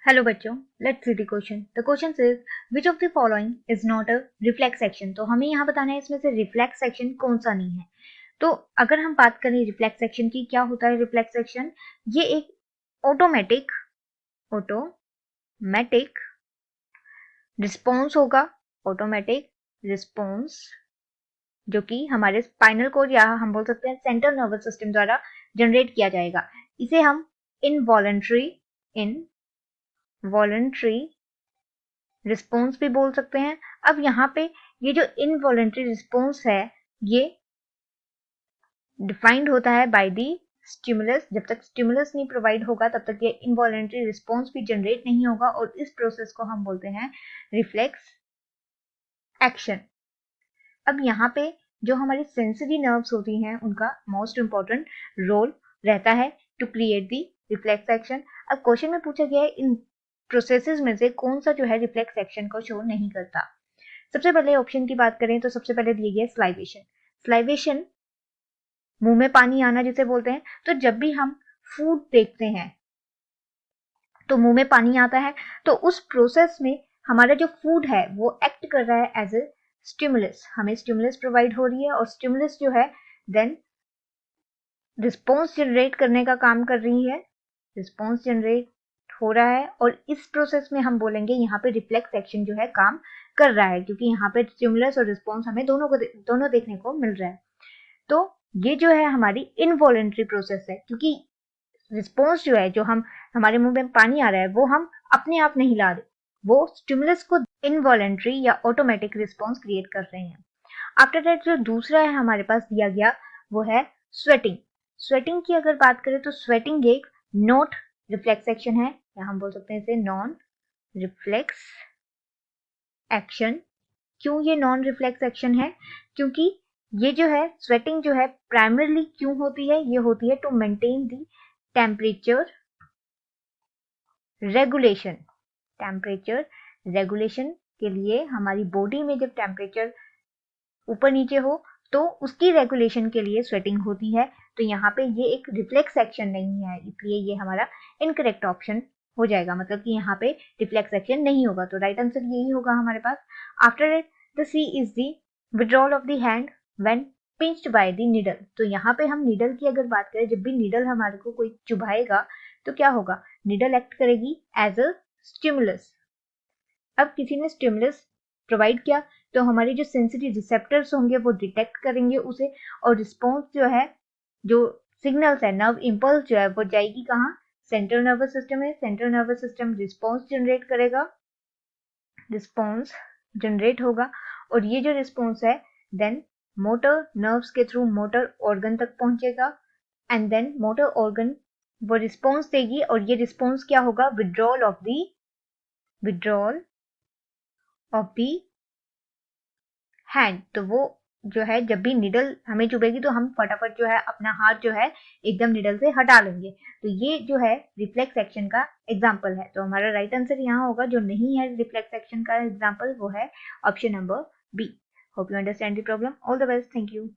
Hello बच्चों, let's see the question. The question is which of the following is not a reflex action. तो हमें यहाँ बताना है इसमें से रिफ्लेक्स एक्शन कौन सा नहीं है। तो अगर हम बात करें रिफ्लेक्स एक्शन की, क्या होता है रिफ्लेक्स एक्शन? ये एक ऑटोमेटिक ऑटोमेटिक रिस्पॉन्स होगा। ऑटोमेटिक रिस्पॉन्स जो कि हमारे स्पाइनल कोड या हम बोल सकते हैं सेंट्रल नर्वस सिस्टम द्वारा जनरेट किया जाएगा। इसे हम इनवॉलंटरी रिस्पॉन्स भी बोल सकते हैं। अब यहाँ पे ये जो इनवॉलंटरी रिस्पॉन्स है ये डिफाइंड होता है बाय दी स्टिमुलस। जब तक स्टिमुलस नहीं प्रोवाइड होगा तब तक ये इनवॉलंटरी रिस्पॉन्स भी जनरेट नहीं होगा और इस प्रोसेस को हम बोलते हैं रिफ्लेक्स एक्शन। अब यहाँ पे जो हमारी सेंसरी नर्व्स होती हैं उनका मोस्ट इंपॉर्टेंट रोल रहता है to create the reflex action. अब क्वेश्चन में पूछा गया है इन प्रोसेसेस में से कौन सा जो है रिफ्लेक्स एक्शन को शो नहीं करता। सबसे पहले ऑप्शन की बात करें तो सबसे पहले दिए गया स्लाइवेशन। स्लाइवेशन मुंह में पानी आना जिसे बोलते हैं। तो जब भी हम फूड देखते हैं तो मुंह में पानी आता है, तो उस प्रोसेस में हमारा जो फूड है वो एक्ट कर रहा है एज ए स्टिमुलस। हमें स्टिमुलस प्रोवाइड हो रही है और स्टिमुलस जो है देन रिस्पॉन्स जनरेट करने का काम कर रही है। रिस्पॉन्स जनरेट हो रहा है और इस प्रोसेस में हम बोलेंगे यहाँ पे रिफ्लेक्स एक्शन जो है काम कर रहा है, क्योंकि यहाँ पे स्टिमुलस और रिस्पॉन्स हमें दोनों देखने को मिल रहा है। तो ये जो है हमारी इनवॉलेंट्री प्रोसेस है, क्योंकि रिस्पॉन्स जो है, जो हम हमारे मुंह में पानी आ रहा है वो हम अपने आप नहीं ला रहे, वो स्टिमुलस को इनवॉलेंट्री या ऑटोमेटिक रिस्पॉन्स क्रिएट कर रहे हैं। आफ्टर दैट जो दूसरा है हमारे पास दिया गया वो है स्वेटिंग। स्वेटिंग की अगर बात करें तो स्वेटिंग एक नॉट रिफ्लेक्स एक्शन है, या हम बोल सकते हैं इसे नॉन रिफ्लेक्स एक्शन। क्यों ये नॉन रिफ्लेक्स एक्शन है? क्योंकि ये जो है स्वेटिंग जो है प्राइमरली क्यों होती है, ये होती है to maintain the temperature regulation. Temperature regulation के लिए हमारी बॉडी में जब टेम्परेचर ऊपर नीचे हो तो उसकी रेगुलेशन के लिए स्वेटिंग होती है। तो यहाँ पे ये एक रिफ्लेक्स एक्शन नहीं है, इसलिए ये हमारा इनकरेक्ट ऑप्शन हो जाएगा, मतलब कि यहाँ पे रिफ्लेक्स एक्शन नहीं होगा। तो राइट आंसर यही होगा हमारे पास। After it the C is the withdrawal of the hand when pinched by the needle. तो यहाँ पे हम नीडल की अगर बात करें, जब भी नीडल हमारे को कोई चुभाएगा तो क्या होगा, नीडल एक्ट करेगी एज अ स्टिमुलस। अब किसी ने स्टिमुलस प्रोवाइड किया तो हमारे जो सेंसिटिव रिसेप्टर्स होंगे वो डिटेक्ट करेंगे उसे, और रिस्पॉन्स जो है, जो सिग्नल्स है, नर्व इंपल्स जो है वो जाएगी कहाँ, सेंट्रल नर्वस सिस्टम है। Central nervous system response generate करेगा, रिस्पॉन्स जनरेट होगा और ये जो रिस्पॉन्स है देन मोटर नर्व्स के थ्रू मोटर ऑर्गन तक पहुंचेगा एंड देन मोटर ऑर्गन वो रिस्पॉन्स देगी और ये रिस्पॉन्स क्या होगा, विड्रॉल ऑफ दी हैंड। तो वो जो है जब भी निडल हमें चुभेगी तो हम फटाफट जो है अपना हाथ जो है एकदम निडल से हटा लेंगे। तो ये जो है रिफ्लेक्स एक्शन का एग्जाम्पल है। तो हमारा राइट आंसर यहाँ होगा, जो नहीं है रिफ्लेक्स एक्शन का एग्जाम्पल वो है option number B. Hope you understand the problem. All the best, thank you.